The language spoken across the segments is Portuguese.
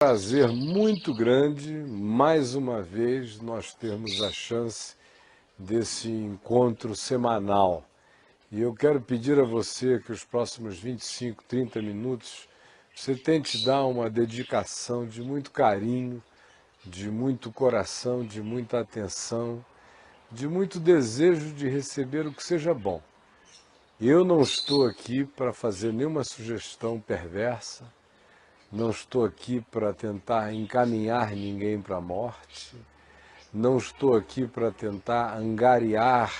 Prazer muito grande, mais uma vez, nós termos a chance desse encontro semanal. E eu quero pedir a você que os próximos 25, 30 minutos, você tente dar uma dedicação de muito carinho, de muito coração, de muita atenção, de muito desejo de receber o que seja bom. Eu não estou aqui para fazer nenhuma sugestão perversa, não estou aqui para tentar encaminhar ninguém para a morte, não estou aqui para tentar angariar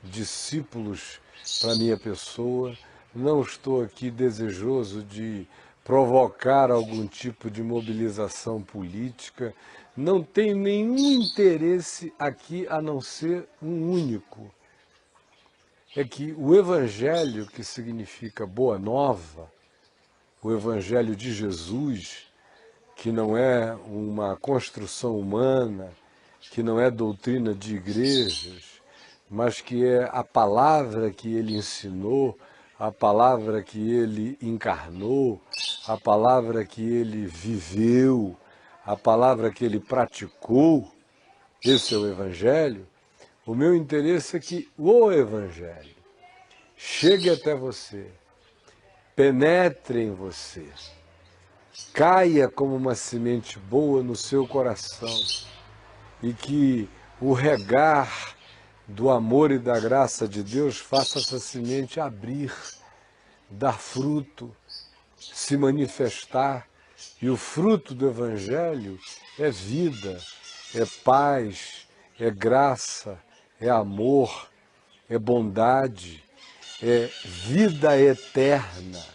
discípulos para minha pessoa, não estou aqui desejoso de provocar algum tipo de mobilização política, não tenho nenhum interesse aqui a não ser um único. É que o Evangelho, que significa Boa Nova, o Evangelho de Jesus, que não é uma construção humana, que não é doutrina de igrejas, mas que é a palavra que ele ensinou, a palavra que ele encarnou, a palavra que ele viveu, a palavra que ele praticou, esse é o Evangelho. O meu interesse é que o Evangelho chegue até você, penetre em você, caia como uma semente boa no seu coração e que o regar do amor e da graça de Deus faça essa semente abrir, dar fruto, se manifestar. E o fruto do Evangelho é vida, é paz, é graça, é amor, é bondade, é vida eterna,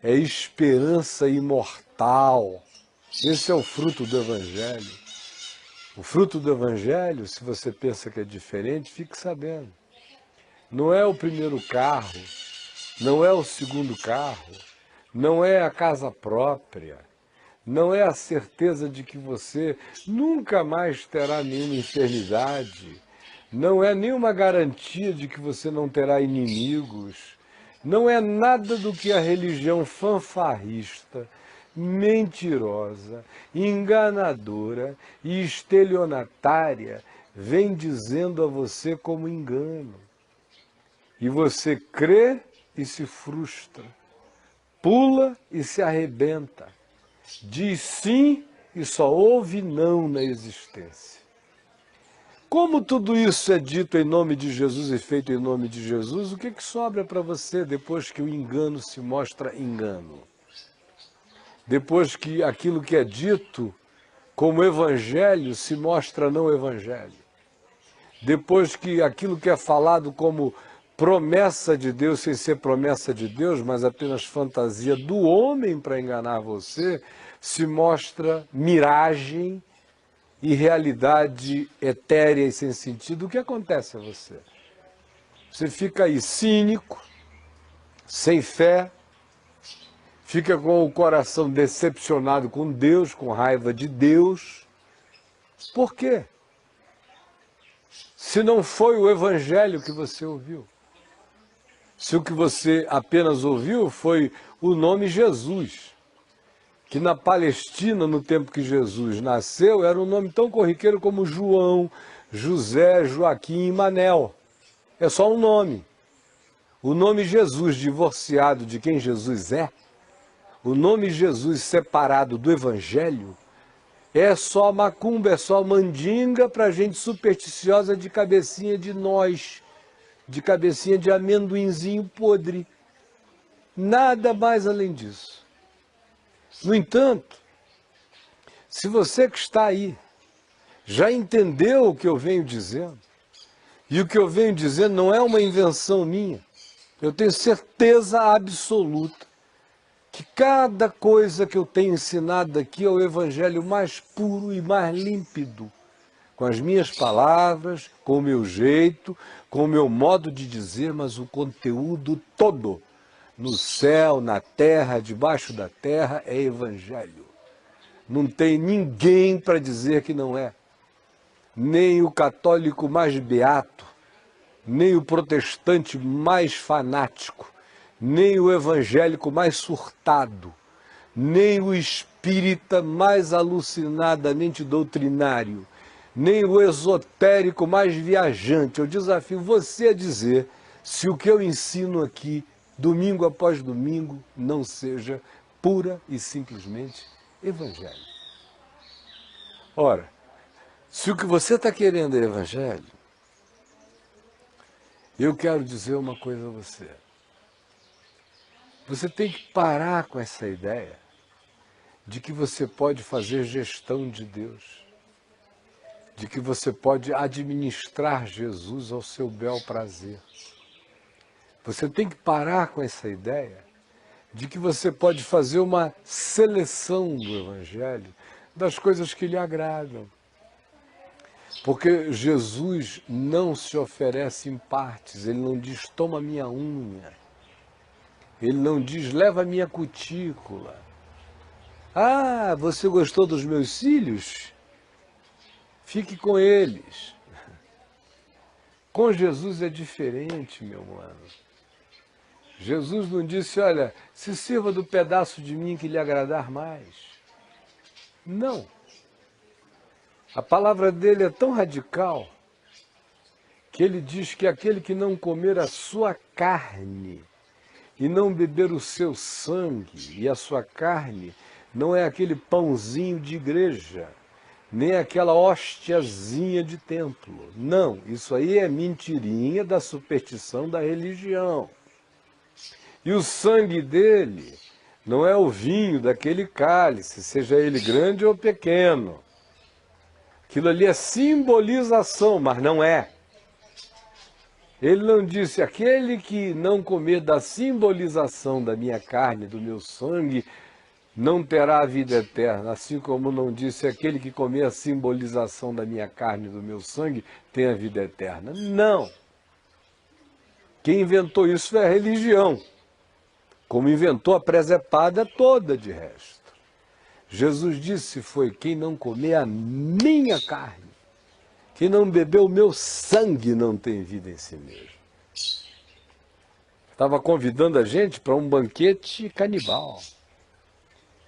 é esperança imortal. Esse é o fruto do Evangelho. O fruto do Evangelho, se você pensa que é diferente, fique sabendo. Não é o primeiro carro, não é o segundo carro, não é a casa própria, não é a certeza de que você nunca mais terá nenhuma enfermidade, não é nenhuma garantia de que você não terá inimigos, não é nada do que a religião fanfarrista, mentirosa, enganadora e estelionatária vem dizendo a você como engano. E você crê e se frustra, pula e se arrebenta, diz sim e só ouve não na existência. Como tudo isso é dito em nome de Jesus e feito em nome de Jesus, o que sobra para você depois que o engano se mostra engano? Depois que aquilo que é dito como evangelho se mostra não evangelho? Depois que aquilo que é falado como promessa de Deus sem ser promessa de Deus, mas apenas fantasia do homem para enganar você, se mostra miragem e realidade etérea e sem sentido, o que acontece a você? Você fica aí cínico, sem fé, fica com o coração decepcionado com Deus, com raiva de Deus. Por quê? Se não foi o Evangelho que você ouviu. Se o que você apenas ouviu foi o nome Jesus, que na Palestina, no tempo que Jesus nasceu, era um nome tão corriqueiro como João, José, Joaquim e Manel. É só um nome. O nome Jesus, divorciado de quem Jesus é, o nome Jesus separado do Evangelho, é só macumba, é só mandinga para gente supersticiosa de cabecinha de nós, de cabecinha de amendoinzinho podre. Nada mais além disso. No entanto, se você que está aí já entendeu o que eu venho dizendo, e o que eu venho dizendo não é uma invenção minha, eu tenho certeza absoluta que cada coisa que eu tenho ensinado aqui é o Evangelho mais puro e mais límpido, com as minhas palavras, com o meu jeito, com o meu modo de dizer, mas o conteúdo todo, no céu, na terra, debaixo da terra, é Evangelho. Não tem ninguém para dizer que não é. Nem o católico mais beato, nem o protestante mais fanático, nem o evangélico mais surtado, nem o espírito espírita mais alucinadamente doutrinário, nem o esotérico mais viajante. Eu desafio você a dizer se o que eu ensino aqui, domingo após domingo, não seja pura e simplesmente evangelho. Ora, se o que você está querendo é evangelho, eu quero dizer uma coisa a você. Você tem que parar com essa ideia de que você pode fazer gestão de Deus, de que você pode administrar Jesus ao seu bel prazer. Você tem que parar com essa ideia de que você pode fazer uma seleção do Evangelho das coisas que lhe agradam. Porque Jesus não se oferece em partes, ele não diz, toma minha unha, ele não diz, leva minha cutícula. Ah, você gostou dos meus cílios? Fique com eles. Com Jesus é diferente, meu mano. Jesus não disse, olha, se sirva do pedaço de mim que lhe agradar mais. Não. A palavra dele é tão radical que ele diz que aquele que não comer a sua carne e não beber o seu sangue, e a sua carne não é aquele pãozinho de igreja, nem aquela hóstiazinha de templo. Não, isso aí é mentirinha da superstição da religião. E o sangue dele não é o vinho daquele cálice, seja ele grande ou pequeno. Aquilo ali é simbolização, mas não é. Ele não disse, aquele que não comer da simbolização da minha carne, do meu sangue, não terá a vida eterna. Assim como não disse, aquele que comer a simbolização da minha carne e do meu sangue, tem a vida eterna. Não. Quem inventou isso é a religião. Como inventou a presepada toda de resto. Jesus disse foi, quem não comer a minha carne, quem não beber o meu sangue não tem vida em si mesmo. Estava convidando a gente para um banquete canibal.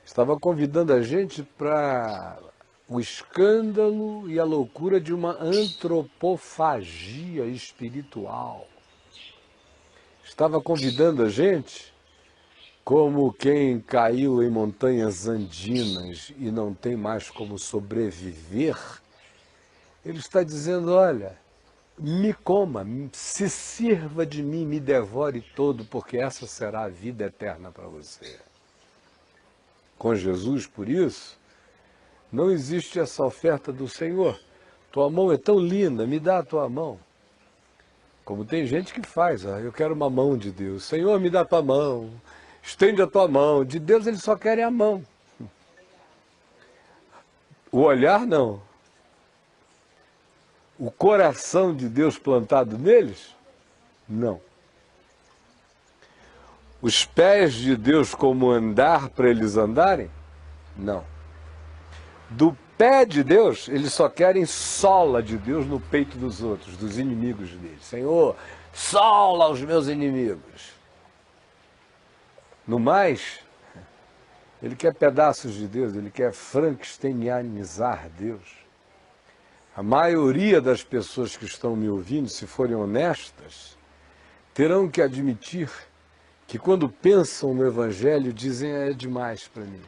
Estava convidando a gente para o escândalo e a loucura de uma antropofagia espiritual. Estava convidando a gente como quem caiu em montanhas andinas e não tem mais como sobreviver. Ele está dizendo, olha, me coma, se sirva de mim, me devore todo, porque essa será a vida eterna para você. Com Jesus, por isso, não existe essa oferta do Senhor. Tua mão é tão linda, me dá a tua mão. Como tem gente que faz, eu quero uma mão de Deus. Senhor, me dá a tua mão. Estende a tua mão. De Deus eles só querem a mão. O olhar não. O coração de Deus plantado neles? Não. Os pés de Deus como andar para eles andarem? Não. Do pé de Deus, eles só querem sola de Deus no peito dos outros, dos inimigos deles. Senhor, sola os meus inimigos. No mais, ele quer pedaços de Deus, ele quer frankensteinizar Deus. A maioria das pessoas que estão me ouvindo, se forem honestas, terão que admitir que quando pensam no Evangelho, dizem é demais para mim.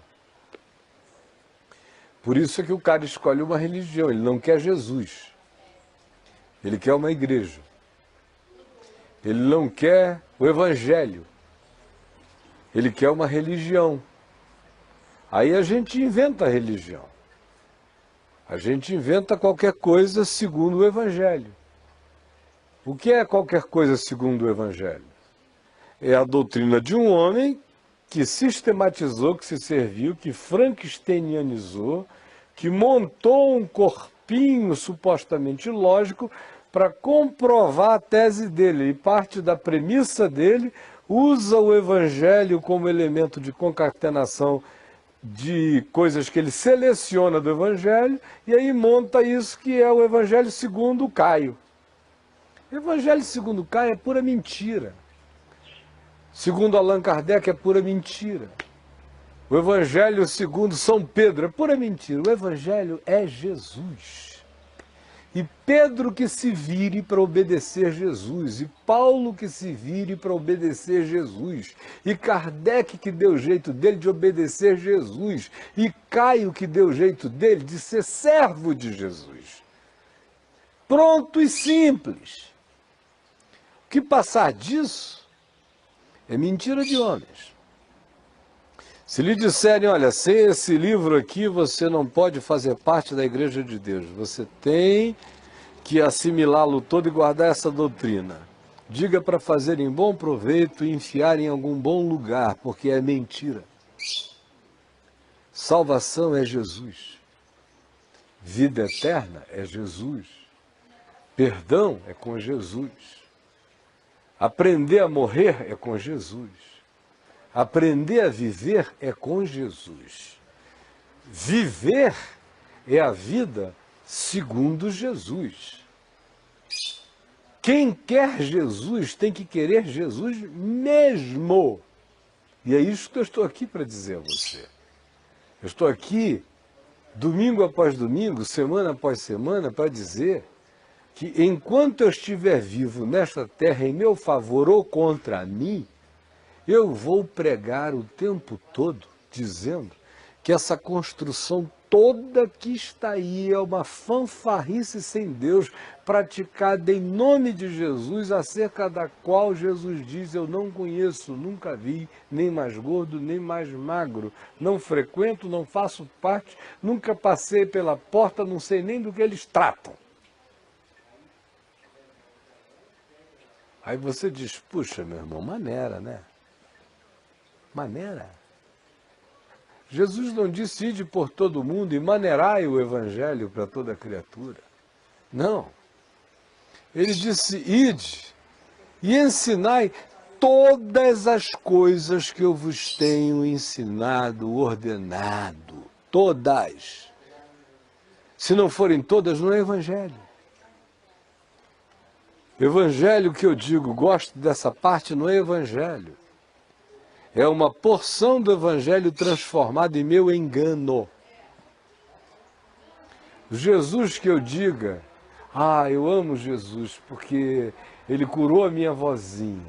Por isso é que o cara escolhe uma religião, ele não quer Jesus. Ele quer uma igreja. Ele não quer o Evangelho. Ele quer uma religião. Aí a gente inventa a religião. A gente inventa qualquer coisa segundo o Evangelho. O que é qualquer coisa segundo o Evangelho? É a doutrina de um homem que sistematizou, que se serviu, que frankensteinizou, que montou um corpinho supostamente lógico para comprovar a tese dele. E parte da premissa dele usa o Evangelho como elemento de concatenação de coisas que ele seleciona do Evangelho, e aí monta isso que é o Evangelho segundo Caio. O Evangelho segundo Caio é pura mentira. Segundo Allan Kardec, é pura mentira. O Evangelho segundo São Pedro é pura mentira. O Evangelho é Jesus. E Pedro que se vire para obedecer Jesus, e Paulo que se vire para obedecer Jesus, e Kardec que deu jeito dele de obedecer Jesus, e Caio que deu jeito dele de ser servo de Jesus. Pronto e simples. O que passar disso é mentira de homens. Se lhe disserem, olha, sem esse livro aqui você não pode fazer parte da Igreja de Deus, você tem que assimilá-lo todo e guardar essa doutrina. Diga para fazer em bom proveito e enfiar em algum bom lugar, porque é mentira. Salvação é Jesus. Vida eterna é Jesus. Perdão é com Jesus. Aprender a morrer é com Jesus. Aprender a viver é com Jesus. Viver é a vida segundo Jesus. Quem quer Jesus tem que querer Jesus mesmo. E é isso que eu estou aqui para dizer a você. Eu estou aqui, domingo após domingo, semana após semana, para dizer que enquanto eu estiver vivo nesta terra em meu favor ou contra mim, eu vou pregar o tempo todo dizendo que essa construção toda que está aí é uma fanfarrice sem Deus, praticada em nome de Jesus, acerca da qual Jesus diz, eu não conheço, nunca vi, nem mais gordo, nem mais magro, não frequento, não faço parte, nunca passei pela porta, não sei nem do que eles tratam. Aí você diz, puxa, meu irmão, maneira, né? Maneira. Jesus não disse ide por todo mundo e maneirai o evangelho para toda criatura. Não. Ele disse ide e ensinai todas as coisas que eu vos tenho ensinado, ordenado. Todas. Se não forem todas, não é evangelho. Evangelho que eu digo, gosto dessa parte, não é evangelho. É uma porção do evangelho transformada em meu engano. Jesus que eu diga, eu amo Jesus porque ele curou a minha vozinha.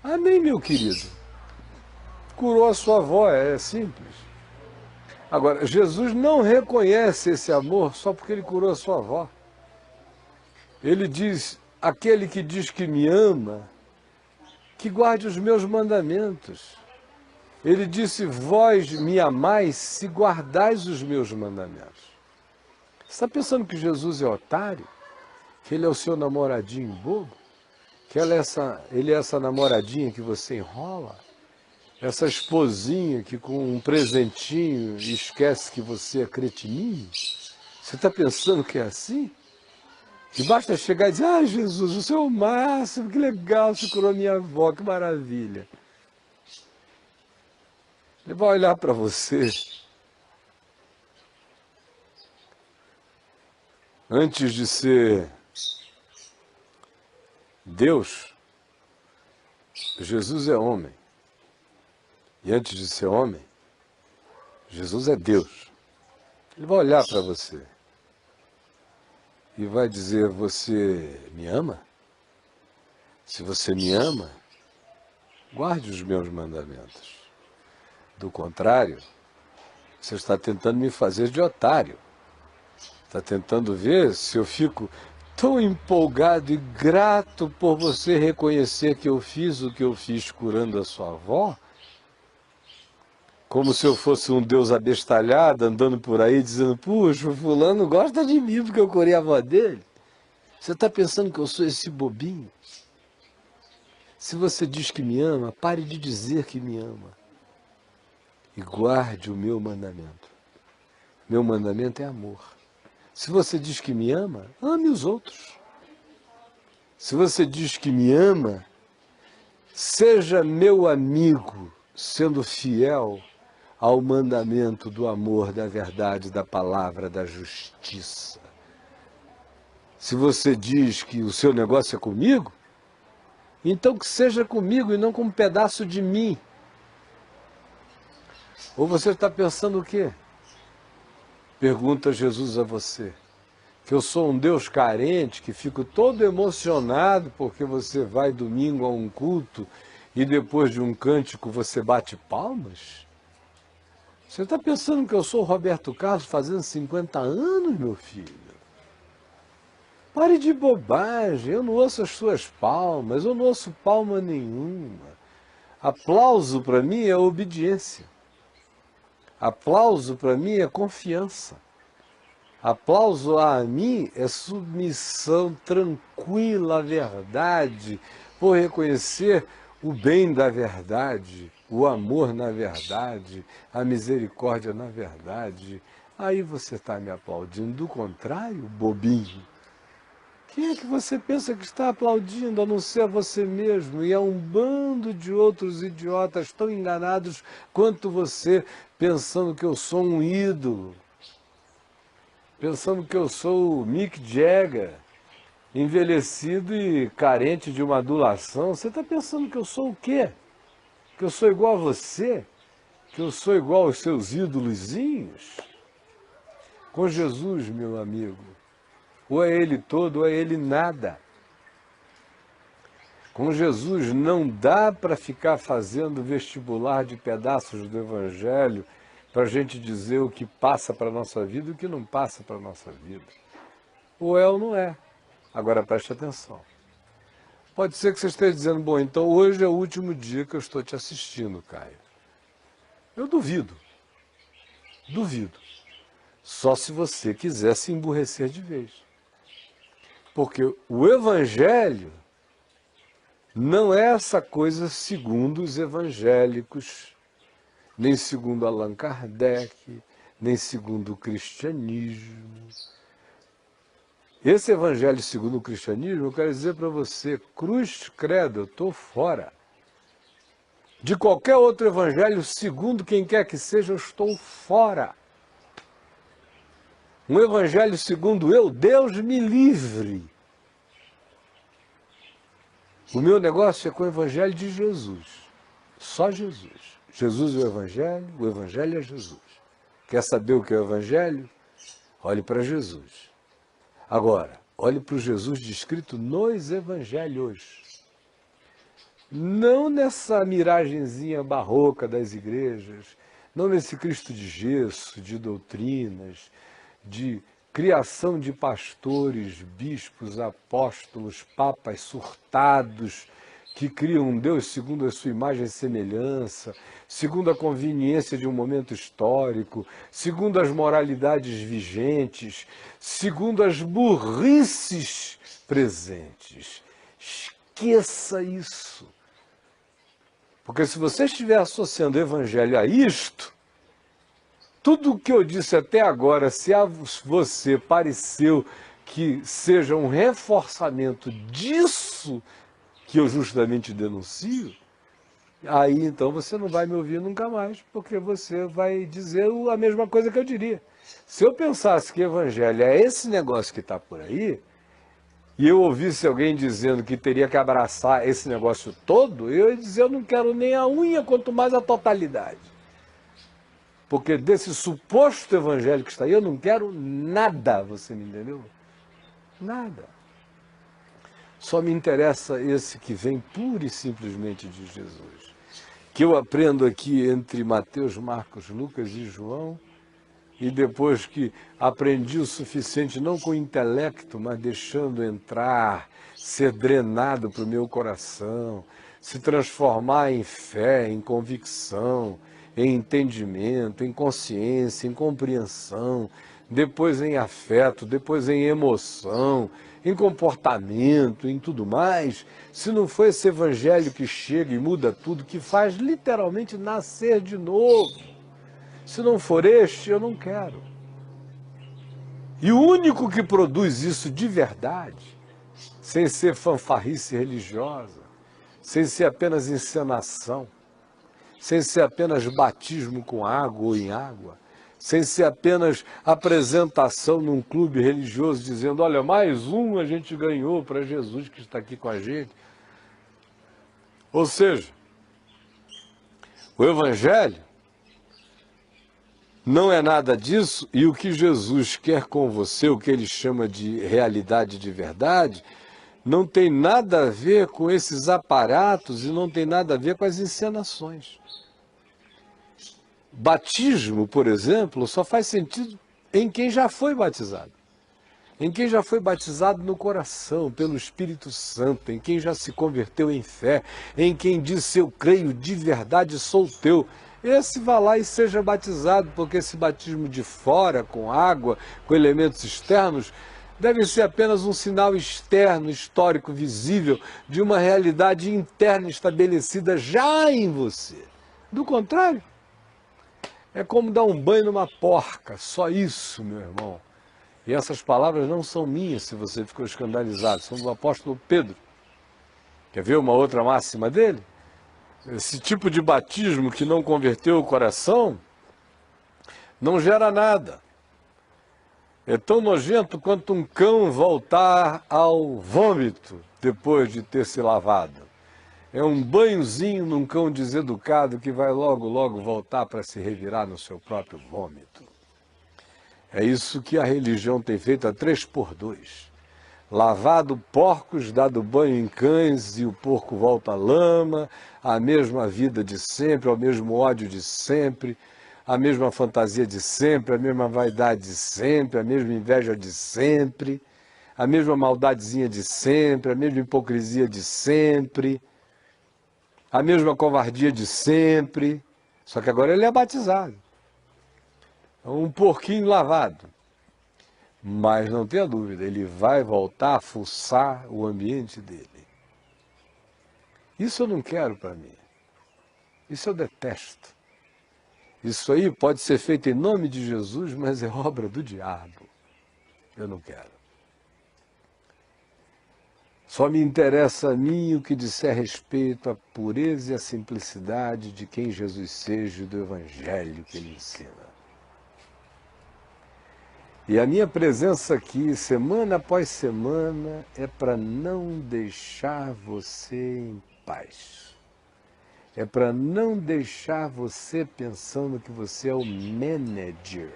Amém, meu querido. Curou a sua avó, é simples. Agora, Jesus não reconhece esse amor só porque ele curou a sua avó. Ele diz, aquele que diz que me ama, que guarde os meus mandamentos. Ele disse, vós me amais se guardais os meus mandamentos. Você está pensando que Jesus é otário? Que ele é o seu namoradinho bobo? Que ele é essa namoradinha que você enrola? Essa esposinha que com um presentinho esquece que você é cretininho? Você está pensando que é assim? Que basta chegar e dizer, Jesus, o Senhor é o máximo, que legal, você curou minha avó, que maravilha. Ele vai olhar para você. Antes de ser Deus, Jesus é homem. E antes de ser homem, Jesus é Deus. Ele vai olhar para você. E vai dizer, você me ama? Se você me ama, guarde os meus mandamentos. Do contrário, você está tentando me fazer de otário. Está tentando ver se eu fico tão empolgado e grato por você reconhecer que eu fiz o que eu fiz curando a sua avó, como se eu fosse um Deus abestalhado, andando por aí dizendo, puxa, o fulano gosta de mim porque eu curei a avó dele. Você está pensando que eu sou esse bobinho? Se você diz que me ama, pare de dizer que me ama. E guarde o meu mandamento. Meu mandamento é amor. Se você diz que me ama, ame os outros. Se você diz que me ama, seja meu amigo, sendo fiel ao mandamento do amor, da verdade, da palavra, da justiça. Se você diz que o seu negócio é comigo, então que seja comigo e não com um pedaço de mim. Ou você está pensando o quê? Pergunta Jesus a você. Que eu sou um Deus carente, que fico todo emocionado porque você vai domingo a um culto e depois de um cântico você bate palmas? Você está pensando que eu sou o Roberto Carlos fazendo 50 anos, meu filho? Pare de bobagem, eu não ouço as suas palmas, eu não ouço palma nenhuma. Aplauso para mim é obediência. Aplauso para mim é confiança. Aplauso a mim é submissão tranquila à verdade, por reconhecer o bem da verdade, o amor na verdade, a misericórdia na verdade. Aí você está me aplaudindo. Do contrário, bobinho, quem é que você pensa que está aplaudindo, a não ser você mesmo? E é um bando de outros idiotas tão enganados quanto você, pensando que eu sou um ídolo. Pensando que eu sou o Mick Jagger, envelhecido e carente de uma adulação. Você está pensando que eu sou o quê? Que eu sou igual a você? Que eu sou igual aos seus ídolozinhos? Com Jesus, meu amigo, ou é ele todo ou é ele nada. Com Jesus não dá para ficar fazendo vestibular de pedaços do Evangelho para a gente dizer o que passa para a nossa vida e o que não passa para a nossa vida. Ou é ou não é. Agora preste atenção. Pode ser que você esteja dizendo, bom, então hoje é o último dia que eu estou te assistindo, Caio. Eu duvido. Duvido. Só se você quiser se emburrecer de vez. Porque o Evangelho não é essa coisa segundo os evangélicos, nem segundo Allan Kardec, nem segundo o cristianismo. Esse evangelho segundo o cristianismo, eu quero dizer para você, cruz, credo, eu estou fora. De qualquer outro evangelho, segundo quem quer que seja, eu estou fora. Um evangelho segundo eu, Deus me livre. O meu negócio é com o evangelho de Jesus. Só Jesus. Jesus é o evangelho é Jesus. Quer saber o que é o evangelho? Olhe para Jesus. Agora, olhe para o Jesus descrito nos evangelhos. Não nessa miragenzinha barroca das igrejas, não nesse Cristo de gesso, de doutrinas, de criação de pastores, bispos, apóstolos, papas surtados, que criam um Deus segundo a sua imagem e semelhança, segundo a conveniência de um momento histórico, segundo as moralidades vigentes, segundo as burrices presentes. Esqueça isso. Porque se você estiver associando o evangelho a isto, tudo o que eu disse até agora, se a você pareceu que seja um reforçamento disso que eu justamente denuncio, aí então você não vai me ouvir nunca mais, porque você vai dizer a mesma coisa que eu diria. Se eu pensasse que evangelho é esse negócio que está por aí, e eu ouvisse alguém dizendo que teria que abraçar esse negócio todo, eu ia dizer, eu não quero nem a unha, quanto mais a totalidade. Porque desse suposto evangelho que está aí, eu não quero nada, você me entendeu? Nada. Só me interessa esse que vem pura e simplesmente de Jesus. Que eu aprendo aqui entre Mateus, Marcos, Lucas e João, e depois que aprendi o suficiente, não com o intelecto, mas deixando entrar, ser drenado para o meu coração, se transformar em fé, em convicção, em entendimento, em consciência, em compreensão, depois em afeto, depois em emoção, em comportamento, em tudo mais, se não for esse evangelho que chega e muda tudo, que faz literalmente nascer de novo, se não for este, eu não quero. E o único que produz isso de verdade, sem ser fanfarrice religiosa, sem ser apenas encenação, sem ser apenas batismo com água ou em água, sem ser apenas apresentação num clube religioso dizendo, olha, mais um a gente ganhou para Jesus que está aqui com a gente. Ou seja, o Evangelho Não é nada disso, e o que Jesus quer com você, o que ele chama de realidade de verdade, não tem nada a ver com esses aparatos e não tem nada a ver com as encenações. Batismo, por exemplo, só faz sentido em quem já foi batizado. Em quem já foi batizado no coração, pelo Espírito Santo, em quem já se converteu em fé, em quem disse eu creio de verdade, sou teu. Esse vá lá e seja batizado, porque esse batismo de fora, com água, com elementos externos, deve ser apenas um sinal externo, histórico, visível, de uma realidade interna estabelecida já em você. Do contrário, é como dar um banho numa porca, só isso, meu irmão. E essas palavras não são minhas, se você ficou escandalizado, são do apóstolo Pedro. Quer ver uma outra máxima dele? Esse tipo de batismo que não converteu o coração não gera nada. É tão nojento quanto um cão voltar ao vômito depois de ter se lavado. É um banhozinho num cão deseducado que vai logo, logo voltar para se revirar no seu próprio vômito. É isso que a religião tem feito a 3x2. Lavado porcos, dado banho em cães e o porco volta à lama, a mesma vida de sempre, o mesmo ódio de sempre, a mesma fantasia de sempre, a mesma vaidade de sempre, a mesma inveja de sempre, a mesma maldadezinha de sempre, a mesma hipocrisia de sempre, a mesma covardia de sempre. Só que agora ele é batizado. É um porquinho lavado. Mas não tenha dúvida, ele vai voltar a fuçar o ambiente dele. Isso eu não quero para mim. Isso eu detesto. Isso aí pode ser feito em nome de Jesus, mas é obra do diabo. Eu não quero. Só me interessa a mim o que disser respeito à pureza e à simplicidade de quem Jesus seja e do evangelho que ele ensina. E a minha presença aqui, semana após semana, é para não deixar você em paz. É para não deixar você pensando que você é o manager.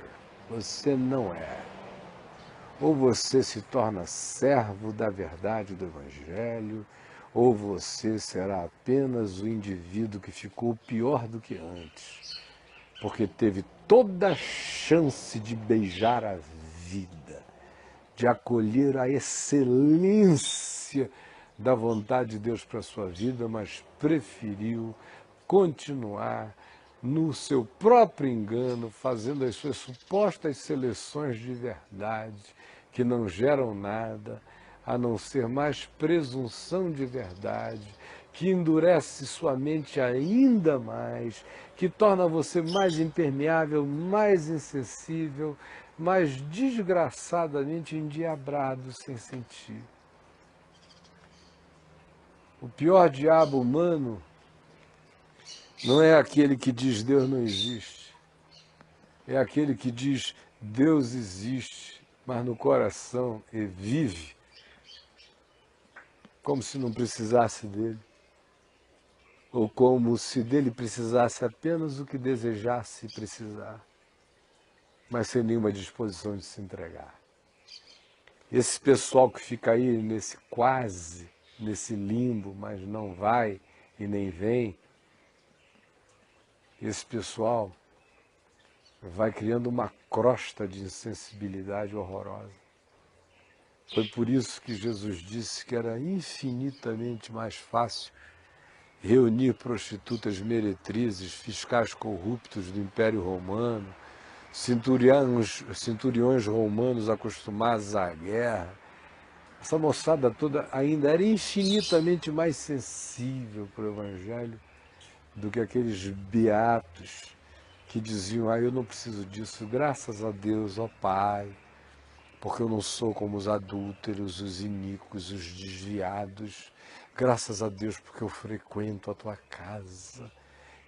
Você não é. Ou você se torna servo da verdade do Evangelho, ou você será apenas o indivíduo que ficou pior do que antes, porque teve toda a chance de beijar a vida, de acolher a excelência da vontade de Deus para a sua vida, mas preferiu continuar no seu próprio engano, fazendo as suas supostas seleções de verdade, que não geram nada, a não ser mais presunção de verdade, que endurece sua mente ainda mais, que torna você mais impermeável, mais insensível, mais desgraçadamente endiabrado sem sentir. O pior diabo humano não é aquele que diz Deus não existe, é aquele que diz Deus existe, mas no coração ele vive como se não precisasse dele, ou como se dele precisasse apenas o que desejasse precisar, mas sem nenhuma disposição de se entregar. Esse pessoal que fica aí nesse quase, nesse limbo, mas não vai e nem vem, esse pessoal vai criando uma crosta de insensibilidade horrorosa. Foi por isso que Jesus disse que era infinitamente mais fácil reunir prostitutas meretrizes, fiscais corruptos do Império Romano, centuriões romanos acostumados à guerra. Essa moçada toda ainda era infinitamente mais sensível para o Evangelho do que aqueles beatos que diziam, eu não preciso disso, graças a Deus, ó Pai, porque eu não sou como os adúlteros, os iníquos, os desviados, graças a Deus porque eu frequento a tua casa,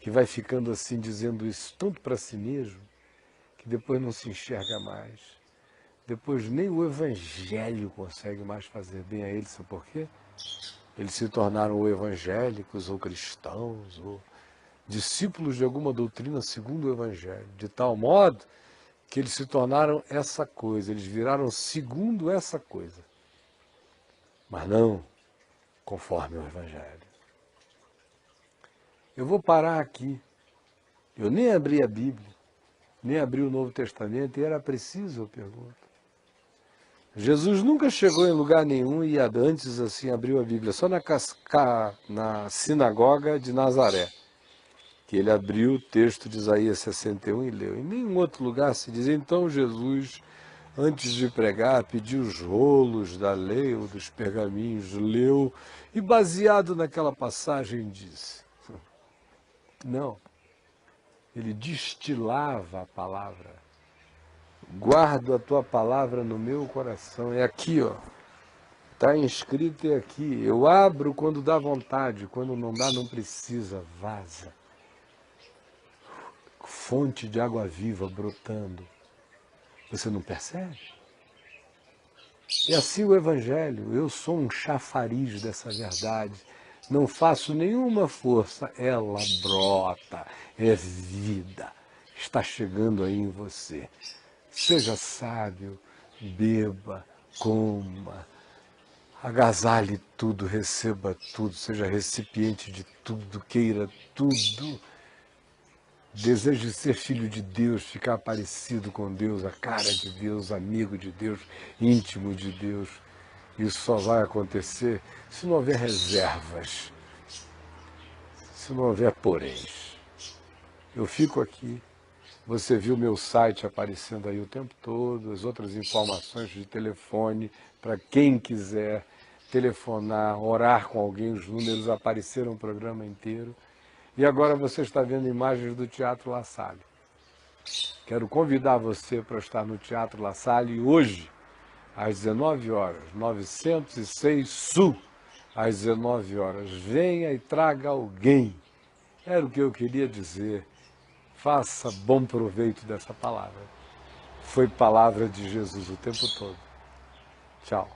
que vai ficando assim dizendo isso tanto para si mesmo, que depois não se enxerga mais. Depois nem o Evangelho consegue mais fazer bem a eles, sabe por quê? Eles se tornaram ou evangélicos, ou cristãos, ou discípulos de alguma doutrina segundo o Evangelho, de tal modo que eles se tornaram essa coisa, eles viraram segundo essa coisa, mas não conforme o Evangelho. Eu vou parar aqui. Eu nem abri a Bíblia, nem abri o Novo Testamento, e era preciso, eu pergunto. Jesus nunca chegou em lugar nenhum e antes assim abriu a Bíblia, só na sinagoga de Nazaré, que ele abriu o texto de Isaías 61 e leu. Em nenhum outro lugar se diz. Então Jesus, antes de pregar, pediu os rolos da lei ou dos pergaminhos, leu e, baseado naquela passagem, disse. Não, ele destilava a palavra. Guardo a tua palavra no meu coração. É aqui, ó. Está inscrito, é aqui. Eu abro quando dá vontade, quando não dá, não precisa. Vaza. Fonte de água viva brotando. Você não percebe? É assim o Evangelho. Eu sou um chafariz dessa verdade. Não faço nenhuma força. Ela brota. É vida. Está chegando aí em você. Seja sábio, beba, coma, agasalhe tudo, receba tudo, seja recipiente de tudo, queira tudo. Deseje ser filho de Deus, ficar parecido com Deus, a cara de Deus, amigo de Deus, íntimo de Deus. Isso só vai acontecer se não houver reservas, se não houver poréns. Eu fico aqui. Você viu meu site aparecendo aí o tempo todo, as outras informações de telefone, para quem quiser telefonar, orar com alguém, os números apareceram o programa inteiro. E agora você está vendo imagens do Teatro La Salle. Quero convidar você para estar no Teatro La Salle hoje, às 19 horas, 906 Sul, às 19 horas. Venha e traga alguém. Era o que eu queria dizer. Faça bom proveito dessa palavra. Foi palavra de Jesus o tempo todo. Tchau.